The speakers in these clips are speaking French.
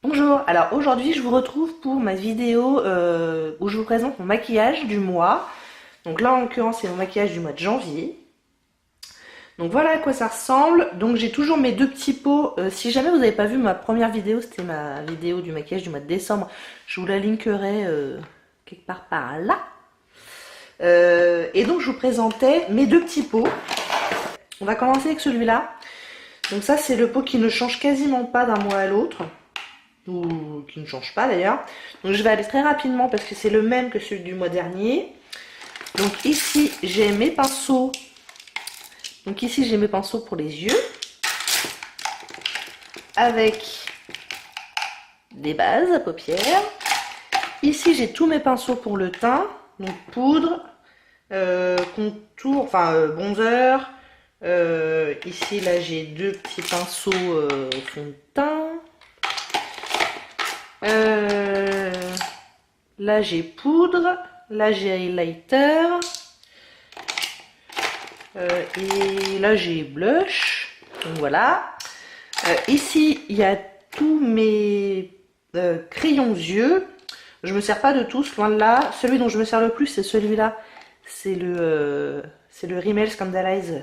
Bonjour, alors aujourd'hui je vous retrouve pour ma vidéo où je vous présente mon maquillage du mois. Donc là en l'occurrence c'est mon maquillage du mois de janvier. Donc voilà à quoi ça ressemble. Donc j'ai toujours mes deux petits pots. Si jamais vous n'avez pas vu ma première vidéo, c'était ma vidéo du maquillage du mois de décembre. Je vous la linkerai quelque part par là. Et donc je vous présentais mes deux petits pots. On va commencer avec celui-là. Donc ça c'est le pot qui ne change quasiment pas d'un mois à l'autre. Ou qui ne change pas d'ailleurs. Donc je vais aller très rapidement parce que c'est le même que celui du mois dernier. Donc ici j'ai mes pinceaux. Donc ici j'ai mes pinceaux pour les yeux. Avec des bases à paupières. Ici j'ai tous mes pinceaux pour le teint. Donc poudre, contour, bronzer. Ici là j'ai deux petits pinceaux fond de teint. Là j'ai poudre, là j'ai highlighter, et là j'ai blush, donc voilà. Ici il y a tous mes crayons yeux, je me sers pas de tous, loin de là. Celui dont je me sers le plus c'est celui-là, c'est le Rimmel Scandalize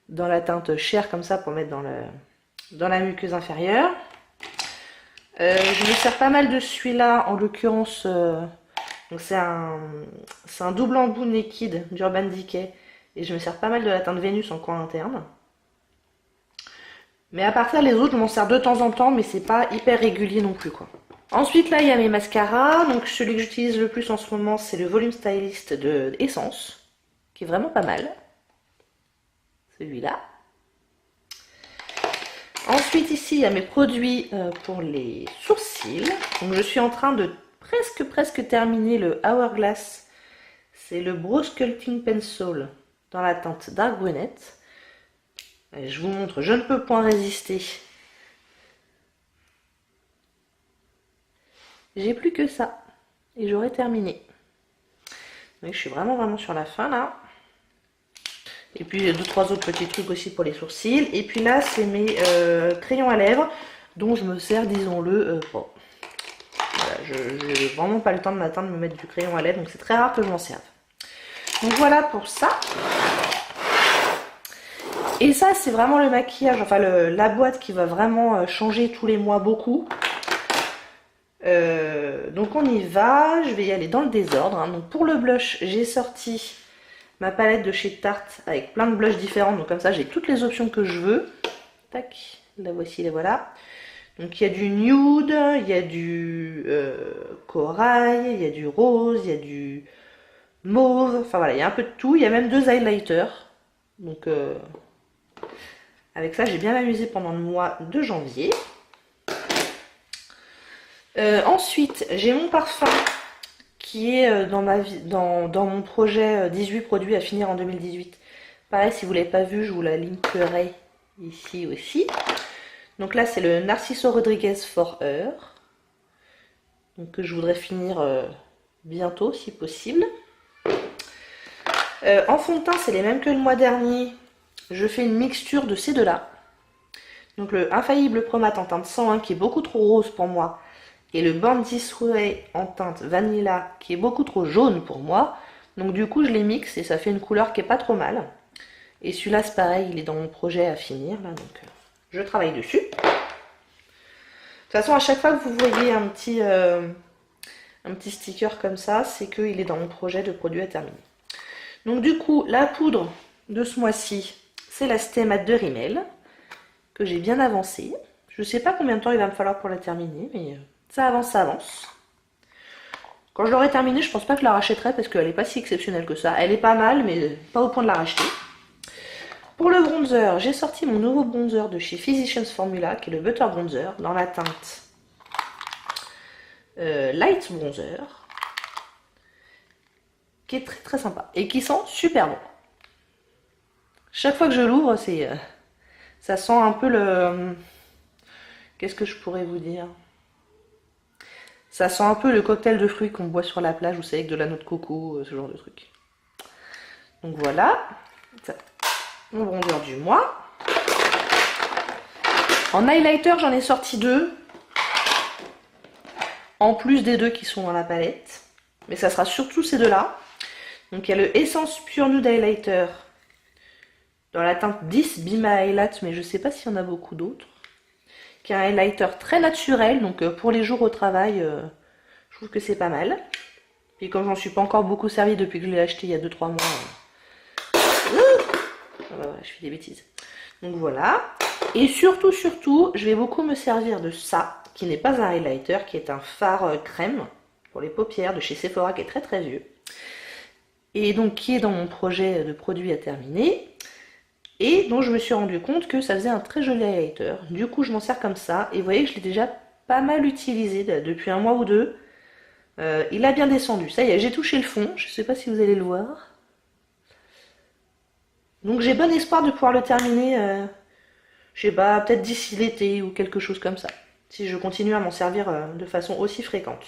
dans la teinte chair comme ça pour mettre dans la muqueuse inférieure. Je me sers pas mal de celui-là, en l'occurrence, c'est un double embout Naked d'Urban Decay, et je me sers pas mal de la teinte Vénus en coin interne. Mais à part ça, les autres, je m'en sers de temps en temps, mais c'est pas hyper régulier non plus, quoi. Ensuite, là, il y a mes mascaras. Donc, celui que j'utilise le plus en ce moment, c'est le Volume Stylist de Essence, qui est vraiment pas mal. Celui-là. Ensuite ici il y a mes produits pour les sourcils. Donc je suis en train de presque terminer le Hourglass. C'est le Brow Sculpting Pencil dans la teinte Dark Brunette. Et je vous montre, je ne peux point résister. J'ai plus que ça et j'aurai terminé. Donc je suis vraiment sur la fin là. Et puis deux trois autres petits trucs aussi pour les sourcils. Et puis là c'est mes crayons à lèvres dont je me sers, disons-le, bon. Voilà, je n'ai vraiment pas le temps de matin de me mettre du crayon à lèvres, donc c'est très rare que je m'en serve. Donc voilà pour ça. Et ça c'est vraiment le maquillage, enfin la boîte qui va vraiment changer tous les mois beaucoup. Donc on y va, je vais y aller dans le désordre, hein. Donc pour le blush j'ai sorti ma palette de chez Tarte avec plein de blushs différents, donc comme ça j'ai toutes les options que je veux. Tac, la voici, la voilà. Donc il y a du nude, il y a du corail, il y a du rose, il y a du mauve, enfin voilà, il y a un peu de tout. Il y a même deux highlighters. Donc avec ça j'ai bien amusé pendant le mois de janvier. Ensuite j'ai mon parfum qui est dans mon projet 18 produits à finir en 2018. Pareil, si vous ne l'avez pas vu, je vous la linkerai ici aussi. Donc là, c'est le Narciso Rodriguez For Her. Donc que je voudrais finir bientôt, si possible. En fond de teint, c'est les mêmes que le mois dernier. Je fais une mixture de ces deux-là. Donc le Infaillible Pro Matte en teinte 101, qui est beaucoup trop rose pour moi. Et le Born This Way en teinte Vanilla, qui est beaucoup trop jaune pour moi. Donc du coup, je les mixe et ça fait une couleur qui est pas trop mal. Et celui-là, c'est pareil, il est dans mon projet à finir, là, donc je travaille dessus. De toute façon, à chaque fois que vous voyez un petit sticker comme ça, c'est qu'il est dans mon projet de produit à terminer. Donc du coup, la poudre de ce mois-ci, c'est la Stay Matte de Rimmel, que j'ai bien avancée. Je ne sais pas combien de temps il va me falloir pour la terminer, mais ça avance, ça avance. Quand je l'aurai terminée, je pense pas que je la rachèterai parce qu'elle n'est pas si exceptionnelle que ça. Elle est pas mal, mais pas au point de la racheter. Pour le bronzer, j'ai sorti mon nouveau bronzer de chez Physicians Formula, qui est le Butter Bronzer, dans la teinte Light Bronzer, qui est très sympa et qui sent super bon. Chaque fois que je l'ouvre, ça sent un peu le... Qu'est-ce que je pourrais vous dire? Ça sent un peu le cocktail de fruits qu'on boit sur la plage, vous savez, avec de la noix de coco, ce genre de truc. Donc voilà, mon bronzer du mois. En highlighter, j'en ai sorti deux. en plus des deux qui sont dans la palette. Mais ça sera surtout ces deux-là. Donc il y a le Essence Pure Nude Highlighter dans la teinte 10 Be My Highlight, mais je sais pas s'il y en a beaucoup d'autres. Qui est un highlighter très naturel, donc pour les jours au travail, je trouve que c'est pas mal. Puis comme j'en suis pas encore beaucoup servi depuis que je l'ai acheté il y a 2-3 mois, je fais des bêtises. Donc voilà. Et surtout, je vais beaucoup me servir de ça, qui n'est pas un highlighter, qui est un fard crème pour les paupières de chez Sephora, qui est très très vieux. Et donc qui est dans mon projet de produit à terminer. Et dont je me suis rendu compte que ça faisait un très joli highlighter. Du coup, je m'en sers comme ça. Et vous voyez que je l'ai déjà pas mal utilisé depuis un mois ou deux. Il a bien descendu. Ça y est, j'ai touché le fond. Je sais pas si vous allez le voir. Donc j'ai bon espoir de pouvoir le terminer, je sais pas, peut-être d'ici l'été ou quelque chose comme ça. Si je continue à m'en servir de façon aussi fréquente.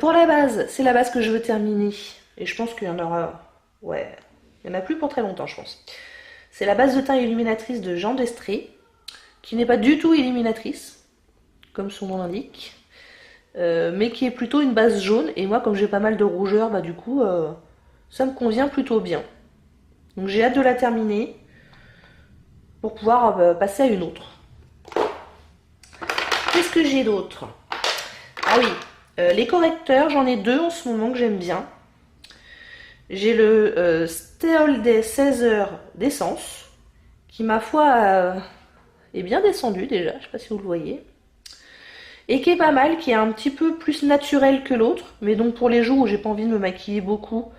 Pour la base, c'est la base que je veux terminer. Et je pense qu'il y en aura... Ouais, il n'y en a plus pour très longtemps, je pense. C'est la base de teint illuminatrice de Jean d'Estrée, qui n'est pas du tout illuminatrice, comme son nom l'indique, mais qui est plutôt une base jaune. Et moi, comme j'ai pas mal de rougeur, bah du coup, ça me convient plutôt bien. Donc j'ai hâte de la terminer pour pouvoir passer à une autre. Qu'est-ce que j'ai d'autre? Ah oui, les correcteurs, j'en ai deux en ce moment que j'aime bien. J'ai le Stay All Day 16 heures d'essence, qui ma foi est bien descendu déjà, je sais pas si vous le voyez. Et qui est pas mal, qui est un petit peu plus naturel que l'autre, mais donc pour les jours où j'ai pas envie de me maquiller beaucoup,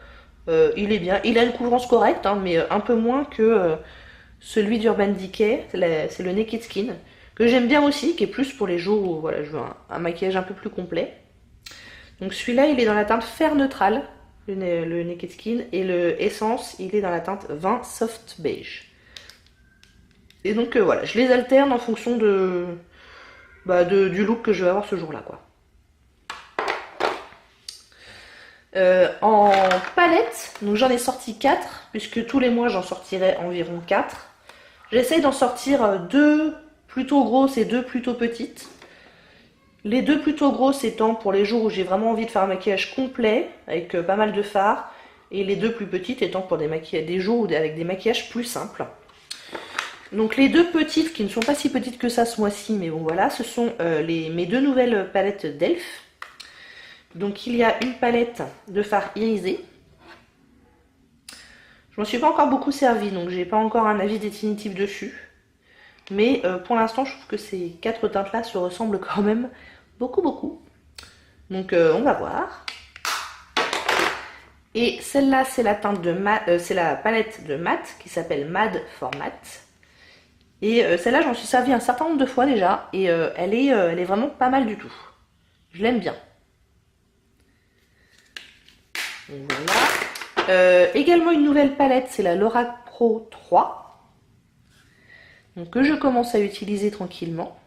il est bien. Il a une couvrance correcte, hein, mais un peu moins que celui d'Urban Decay, c'est le Naked Skin, que j'aime bien aussi, qui est plus pour les jours où voilà, je veux un maquillage un peu plus complet. Donc celui-là, il est dans la teinte fer neutral, le Naked Skin, et le Essence, il est dans la teinte vin soft beige. Et donc voilà, je les alterne en fonction du look que je vais avoir ce jour-là, quoi. En palette, donc j'en ai sorti 4, puisque tous les mois j'en sortirai environ 4. J'essaye d'en sortir 2 plutôt grosses et 2 plutôt petites. Les 2 plutôt grosses étant pour les jours où j'ai vraiment envie de faire un maquillage complet, avec pas mal de fard, et les 2 plus petites étant pour des jours avec des maquillages plus simples. Donc les 2 petites, qui ne sont pas si petites que ça ce mois-ci, mais bon voilà, ce sont mes 2 nouvelles palettes d'Elf. Donc il y a une palette de fard irisé. Je m'en suis pas encore beaucoup servi, donc j'ai pas encore un avis définitif dessus. Mais pour l'instant, je trouve que ces 4 teintes-là se ressemblent quand même beaucoup. Donc on va voir. Et celle-là, c'est la teinte de c'est la palette de mat qui s'appelle Mad for Matte. Et celle-là, j'en suis servi un certain nombre de fois déjà, et elle est vraiment pas mal du tout. Je l'aime bien. Donc voilà. Également une nouvelle palette, c'est la Lorac Pro 3. Donc, que je commence à utiliser tranquillement.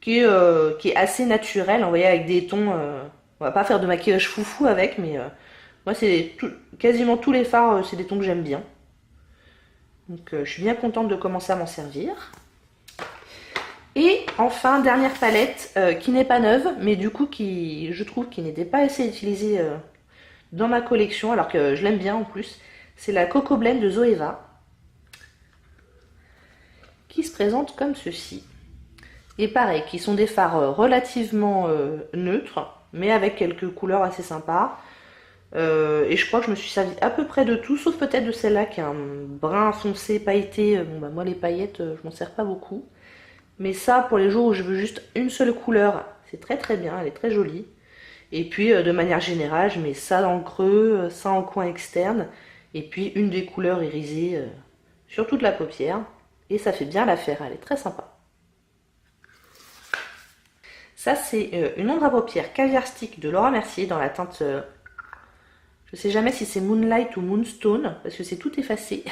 Qui est assez naturelle, vous voyez, avec des tons... on va pas faire de maquillage foufou avec, mais moi, quasiment tous les fards, c'est des tons que j'aime bien. Donc je suis bien contente de commencer à m'en servir. Et enfin, dernière palette, qui n'est pas neuve, mais du coup, je trouve qui n'était pas assez utilisée dans ma collection, alors que je l'aime bien en plus. C'est la Coco Blend de Zoeva, qui se présente comme ceci. Et pareil, qui sont des fards relativement neutres, mais avec quelques couleurs assez sympas. Et je crois que je me suis servi à peu près de tout, sauf peut-être de celle-là qui est un brun foncé pailleté. Bon bah moi les paillettes, je m'en sers pas beaucoup. Mais ça, pour les jours où je veux juste une seule couleur, c'est très bien, elle est très jolie. Et puis de manière générale, je mets ça dans le creux, ça en coin externe, et puis une des couleurs irisées sur toute la paupière. Et ça fait bien l'affaire, elle est très sympa. Ça c'est une ombre à paupières Caviar Stick de Laura Mercier dans la teinte... je sais jamais si c'est Moonlight ou Moonstone, parce que c'est tout effacé.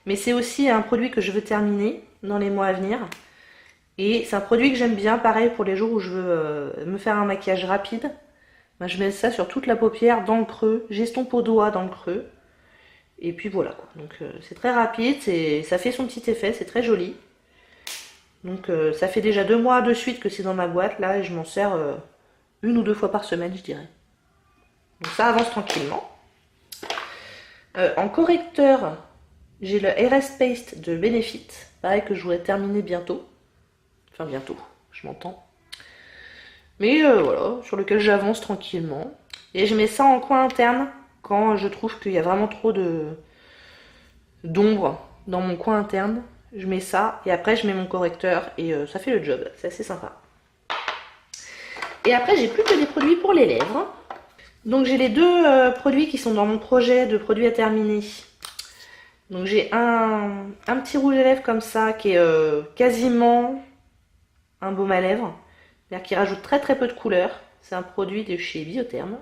Mais c'est aussi un produit que je veux terminer dans les mois à venir. Et c'est un produit que j'aime bien, pareil, pour les jours où je veux me faire un maquillage rapide. Ben, je mets ça sur toute la paupière, dans le creux, j'estompe au doigt dans le creux. Et puis voilà, quoi. Donc c'est très rapide, ça fait son petit effet, c'est très joli. Donc ça fait déjà 2 mois de suite que c'est dans ma boîte là et je m'en sers 1 ou 2 fois par semaine je dirais. Donc ça avance tranquillement. En correcteur, j'ai le RS Paste de Benefit, pareil que je voudrais terminer bientôt. Enfin bientôt, je m'entends. Mais voilà, sur lequel j'avance tranquillement. Et je mets ça en coin interne quand je trouve qu'il y a vraiment trop d'ombre dans mon coin interne. Je mets ça et après je mets mon correcteur et ça fait le job, c'est assez sympa. Et après j'ai plus que des produits pour les lèvres. Donc j'ai les 2 produits qui sont dans mon projet de produits à terminer. Donc j'ai un petit rouge à lèvres comme ça qui est quasiment un baume à lèvres, c'est-à-dire qui rajoute très très peu de couleur. C'est un produit de chez Biotherm.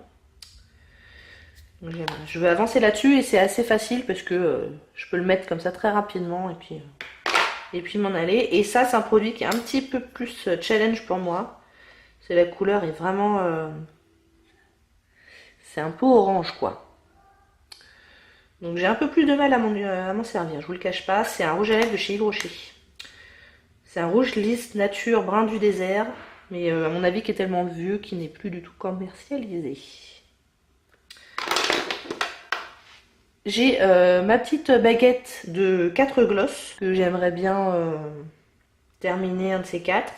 Donc, je vais avancer là-dessus et c'est assez facile parce que je peux le mettre comme ça très rapidement et puis m'en aller. Et ça c'est un produit qui est un petit peu plus challenge pour moi. C'est la couleur est vraiment... c'est un peu orange quoi. Donc j'ai un peu plus de mal à m'en servir, je vous le cache pas. C'est un rouge à lèvres de chez Yves Rocher. C'est un rouge lisse nature brun du désert, mais à mon avis qui est tellement vieux qu'il n'est plus du tout commercialisé. J'ai ma petite baguette de 4 glosses que j'aimerais bien terminer un de ces 4.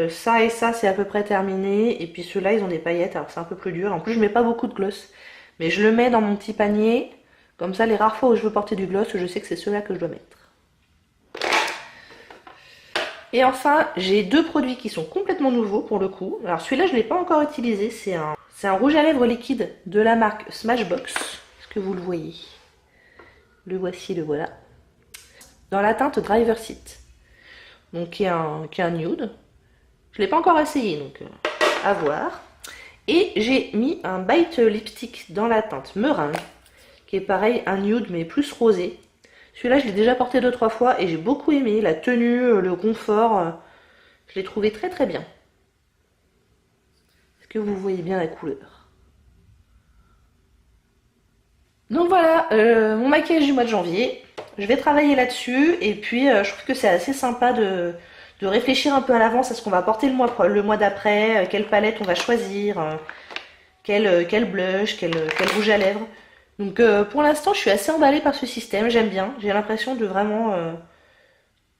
Ça et ça c'est à peu près terminé, et puis ceux-là ils ont des paillettes, alors c'est un peu plus dur. En plus je mets pas beaucoup de gloss, mais je le mets dans mon petit panier, comme ça les rares fois où je veux porter du gloss, je sais que c'est ceux-là que je dois mettre. Et enfin j'ai 2 produits qui sont complètement nouveaux pour le coup. Alors celui-là je ne l'ai pas encore utilisé, c'est un rouge à lèvres liquide de la marque Smashbox. Est-ce que vous le voyez? Le voici, le voilà. Dans la teinte Driver Seat. Donc qui est un nude. Je ne l'ai pas encore essayé, donc à voir. Et j'ai mis un Bite Lipstick dans la teinte Meringue, qui est pareil, un nude mais plus rosé. Celui-là, je l'ai déjà porté 2-3 fois et j'ai beaucoup aimé la tenue, le confort. Je l'ai trouvé très très bien. Est-ce que vous voyez bien la couleur? Donc voilà, mon maquillage du mois de janvier. Je vais travailler là-dessus et puis je trouve que c'est assez sympa de réfléchir un peu à l'avance à ce qu'on va porter le mois d'après, quelle palette on va choisir, quel blush, quel rouge à lèvres. Donc pour l'instant je suis assez emballée par ce système, j'aime bien. J'ai l'impression de vraiment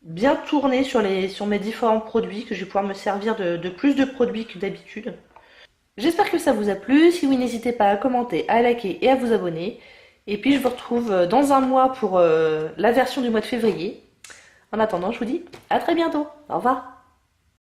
bien tourner sur mes différents produits, que je vais pouvoir me servir de plus de produits que d'habitude. J'espère que ça vous a plu, si oui n'hésitez pas à commenter, à liker et à vous abonner. Et puis je vous retrouve dans un mois pour la version du mois de février. En attendant, je vous dis à très bientôt. Au revoir.